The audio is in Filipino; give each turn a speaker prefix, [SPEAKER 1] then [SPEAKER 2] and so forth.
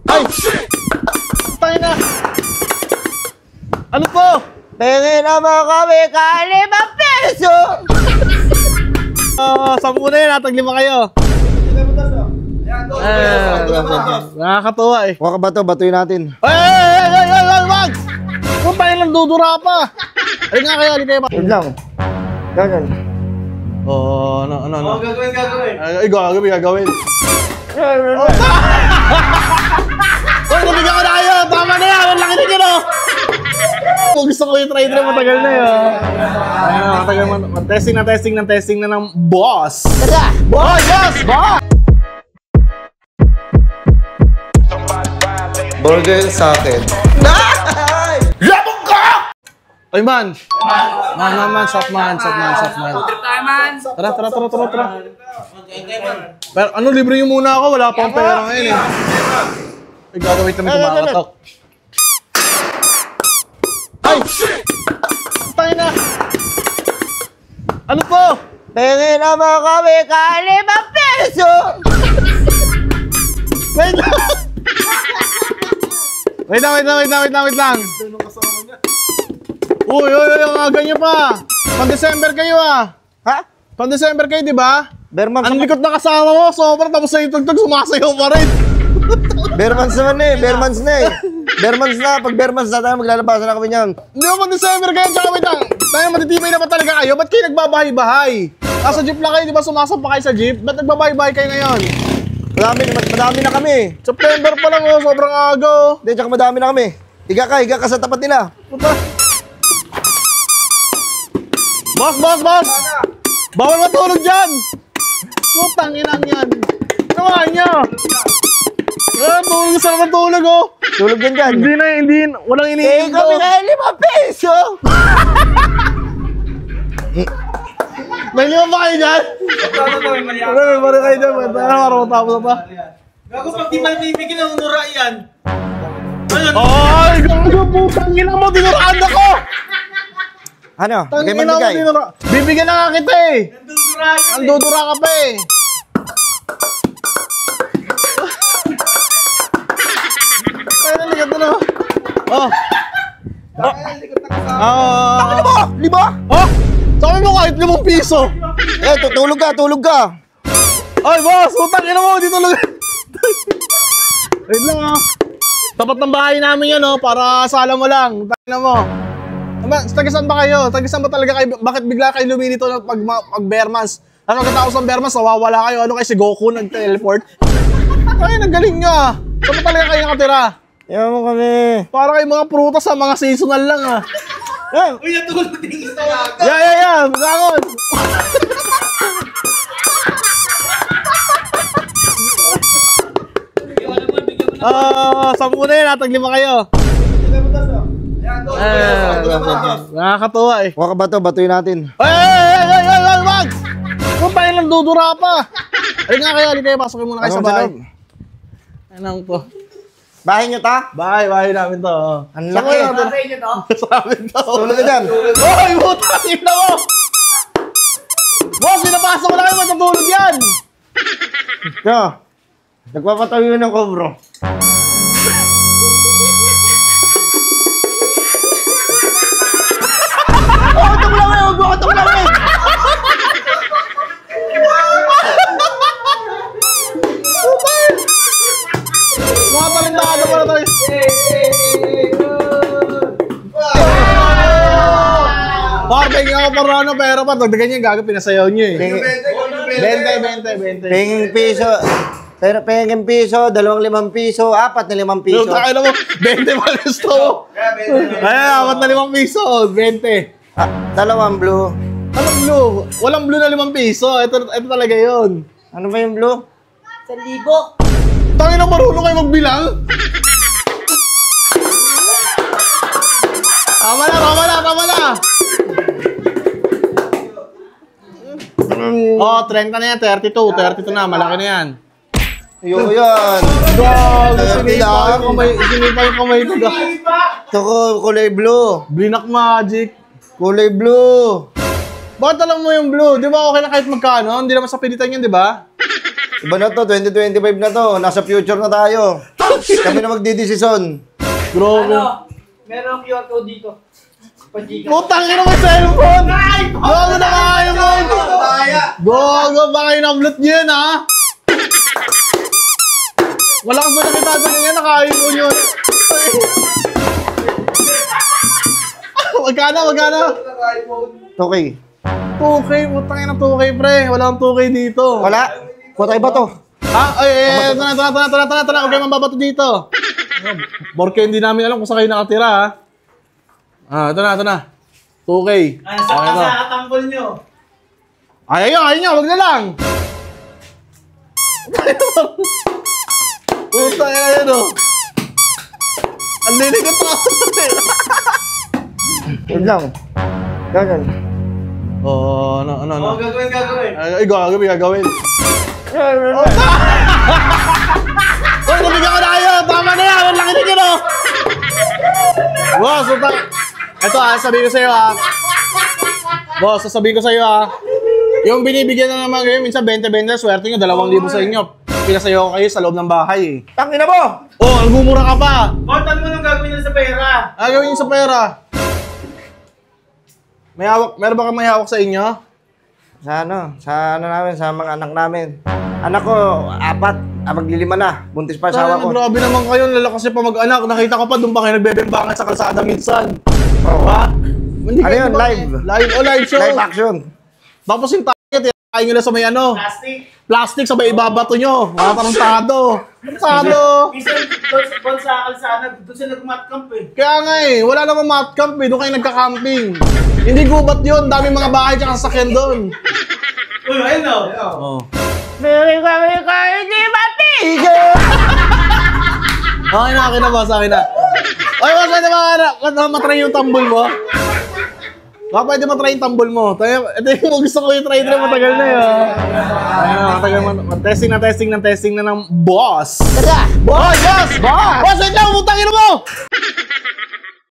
[SPEAKER 1] Ay! Tayo na! Ano po?
[SPEAKER 2] Pengin naman kami ka 5 piso!
[SPEAKER 1] Sampu na yun, natag 5 kayo. Nakakatuwa eh.
[SPEAKER 2] Huwag ka ba ito? Batuin natin.
[SPEAKER 1] Ay! Wag! Kung tayo lang dudura pa. Halika nga kayo, halika kayo.
[SPEAKER 2] Huwag lang. Ganyan.
[SPEAKER 1] Ano?
[SPEAKER 3] Gagawin.
[SPEAKER 1] Ay, gagawin. Uy, nabigyan ko na kayo. Tama na yan. Ang laki na yun, oh. Gusto ko yung try matagal na yun. Ayun, matagal na. Testing na ng boss.
[SPEAKER 2] Tara!
[SPEAKER 1] Boss!
[SPEAKER 2] Burger sa akin.
[SPEAKER 1] Labog ka! Ay, man. Soft man.
[SPEAKER 3] Trip tayo, man.
[SPEAKER 1] Tara. Pero ano, libre nyo muna ako. Wala pa akong pera ngayon eh. Ay, gagawin namin kumakatok. Ay! Tayo na! Ano po?
[SPEAKER 2] Pengin naman kami ka 5 piso!
[SPEAKER 1] Wait lang. Uy, ang aga nyo pa. Pan-December kayo ah.
[SPEAKER 2] Ha?
[SPEAKER 1] Pan-December kayo, di ba?
[SPEAKER 2] Bermans
[SPEAKER 1] Ang likot na kasama mo, sobrang tapos sa itugtog, sumasayaw pa rin.
[SPEAKER 2] Bermans naman eh. Bermans na. Pag Bermans na tayo, maglalabasan na kami niyan.
[SPEAKER 1] Hindi mo pan-December kayo, tsaka wait lang. Tayo matitibay na ba talaga kayo? Ba't kayo nagbabahay-bahay? Nasa jeep lang kayo, di ba sumasampa kayo sa jeep? Ba't nagbabahay-bahay kayo ngayon?
[SPEAKER 2] Madami na kami.
[SPEAKER 1] September pa lang oh, sobrang aga oh.
[SPEAKER 2] Hindi, tsaka madami na kami. Higa ka sa tapat nila.
[SPEAKER 1] Puta. Boss! Bawal matulog dyan! Putang inang yan. Naman nyo! Tulog sa naman tulog oh.
[SPEAKER 2] Tulog yan dyan.
[SPEAKER 1] Hindi, walang iniinom
[SPEAKER 2] Kami
[SPEAKER 1] to.
[SPEAKER 2] ka 5 piso!
[SPEAKER 1] May 5 ba kayo dyan? May bari kayo dyan. Para matapos na pa.
[SPEAKER 3] Gago, pag di malibigin ang unura yan.
[SPEAKER 1] Ay! Gago putang ina mo! Dinuraan ako!
[SPEAKER 2] Ano?
[SPEAKER 1] Tangin
[SPEAKER 2] Bigay
[SPEAKER 1] na mo
[SPEAKER 2] magbigay.
[SPEAKER 1] dinuraan. Bibigyan na nga kita eh! Ang dudura ka pa eh! Ay, nalikat na. Oh!
[SPEAKER 2] Ano mo? 5?
[SPEAKER 1] Oh! Sabi mo kahit 5 piso!
[SPEAKER 2] Tulog ka.
[SPEAKER 1] Ay, boss! Utang ina mo! Dito lang! Wait lang ah! Tapat ng bahay namin yan oh, para sala mo lang. Utang ina mo. Tagisan ba kayo? Tagisan ba talaga kayo? Bakit bigla kayo luminito ng pag-Bermans? Ano katapos ng Bermans, nawawala kayo? Ano kayo si Goku nag-teleport? Ay, nagaling nga! Saan ba talaga kayo nakatira?
[SPEAKER 2] Yaman mo kami.
[SPEAKER 1] Para kayo mga prutas sa mga seasonal lang ah.
[SPEAKER 3] Uy, natulog na tingin sa waga.
[SPEAKER 1] Yeah! Magangon! Sampu na yun, natag 5 kayo. Nakakatuwa eh.
[SPEAKER 2] Huwag ka ba ito? Batuin natin.
[SPEAKER 1] Ay! Wag! Kung tayo lang dudura pa. Halika nga kayo, pasokin muna kayo sa bahay. Anong to?
[SPEAKER 2] Bahay nyo ta?
[SPEAKER 1] Bahay namin to.
[SPEAKER 2] Ang laki.
[SPEAKER 1] Sa amin to.
[SPEAKER 2] Tulog ka dyan.
[SPEAKER 1] Hoy, putang ina mo! Boss, pinapasok ko na kayo, matutulog yan!
[SPEAKER 2] Yo, nagpapatawi ng kobro. Huwag mo lang.
[SPEAKER 1] Mga palindado pa na tayo. Parang ako para ano, pero pa, dagdagan niya yung gago, pinasayaw niyo eh. 20.
[SPEAKER 2] Penging piso. Pero penging piso, 2 5 piso, 4 na 5 piso.
[SPEAKER 1] Yung tayo na mo, 20 pa gusto mo. Ay, 4 na 5 piso, 20.
[SPEAKER 2] Dalawang blue.
[SPEAKER 1] Anong blue? Walang blue na 5 piso. Ito talaga yun.
[SPEAKER 2] Ano ba yung blue?
[SPEAKER 3] 1,000.
[SPEAKER 1] Tangin na marunong kayo magbilang? Tama na. Oh, 30 na yan, 32 na, malaki na yan.
[SPEAKER 2] Ayoko yan.
[SPEAKER 1] Gago, sinipa yung kamay ko.
[SPEAKER 2] Ito ko, kulay blue.
[SPEAKER 1] Blinak Magic.
[SPEAKER 2] Kulay blue.
[SPEAKER 1] Bakit alam mo yung blue? Di ba okay na kahit magkano? Hindi naman sa pilitan yan, di ba?
[SPEAKER 2] Iba na to, 2025 na to. Nasa future na tayo. Kami na magdidesisyon.
[SPEAKER 1] Grabe.
[SPEAKER 3] Meron QR code dito. Pag-giga.
[SPEAKER 1] Putang ina mo cellphone! Gago na kayo mo! Gago, baka in-upload niyo yan, ha? Wala kang ba nakita sa kanya, nakain mo yun. Magkano?
[SPEAKER 2] 2K.
[SPEAKER 1] 2K, putang ina 2K, pre. Wala kang 2K dito.
[SPEAKER 2] Wala? Kutay ba to?
[SPEAKER 1] Ha? Ay, ito na. Huwag kayo mababato dito. Porque hindi namin alam kung saan kayo nakatira, ha? Ito na. 2K.
[SPEAKER 3] Saan ka sa katanggol nyo?
[SPEAKER 1] Ayaw nyo, wag na lang. Puta na yun, oh. Ang linig ko to.
[SPEAKER 2] Yun lang. Ganyan.
[SPEAKER 1] Ano.
[SPEAKER 3] Gagawin.
[SPEAKER 1] Ay, gagawin. Uy, nabigyan ko na kayo. Tama na yan. Ang laki na yun, oh. Boss, ito sasabihin ko sa'yo, Boss, sasabihin ko sa'yo, Yung binibigyan na naman kayo, minsan 20-20, swerte nyo, 2,000 sa inyo. Pinasayo ko kayo sa loob ng bahay, eh.
[SPEAKER 2] Tangina mo!
[SPEAKER 1] Nagmumura ka pa.
[SPEAKER 3] Kontan mo nung gagawin nyo sa pera.
[SPEAKER 1] Gawin nyo sa pera. Meron ba kang may hawak sa inyo?
[SPEAKER 2] Sa namin, sa mga anak namin. Anak ko, 4. Maglilima na. Buntis pa asawa ko.
[SPEAKER 1] Grabe naman kayo, lalakas niya pa mag-anak. Nakita ko pa, doon pa kayo nagbebembangan sa kalsada minsan.
[SPEAKER 2] Oo.
[SPEAKER 1] Ha?
[SPEAKER 2] Ano yun, live?
[SPEAKER 1] Live show.
[SPEAKER 2] Live action.
[SPEAKER 1] Tapos yung kain nyo na sa may plastic sa may ibabato nyo. Mga tarantado.
[SPEAKER 3] Minsan doon sa kalsada, doon sila nag-matcamp eh.
[SPEAKER 1] Kaya nga wala namang mat camp doon kayo nagka-camping. Hindi gubat yun, daming mga bahay tsaka sasakyan doon.
[SPEAKER 3] Uy, ayun o.
[SPEAKER 1] Hindi matigil! Okay na boss, okay na. Oy, boss, pwede ba matry yung tambol mo? Baka pwede matry yung tambol mo. Ito yung gusto ko yung try na matagal na yun. Ayun, matagal mo. Testing na ng boss. Boss! Boss, wait lang, putangin mo!